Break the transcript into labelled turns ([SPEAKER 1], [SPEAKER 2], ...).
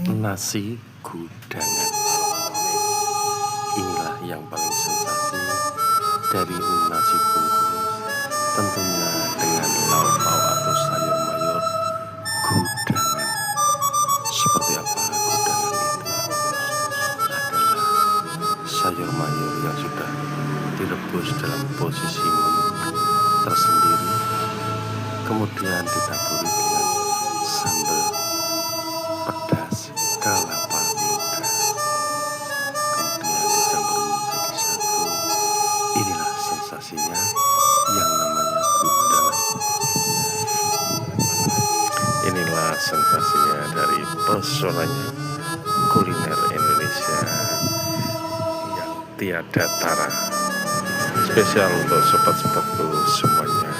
[SPEAKER 1] Nasi gudangan. Inilah yang paling sensasi dari nasi bungkus, tentunya dengan lauk pauk atau sayur mayur gudangan. Seperti apa gudangan itu? Adalah sayur mayur yang sudah direbus dalam posisi menu tersendiri, kemudian ditaburi dengan sambal pedas kelapa muda, kemudian dicampur menjadi satu. Inilah sensasinya yang namanya gudangan. Inilah sensasinya dari pesonanya kuliner Indonesia yang tiada tara. Spesial untuk sobat-sobatku semuanya.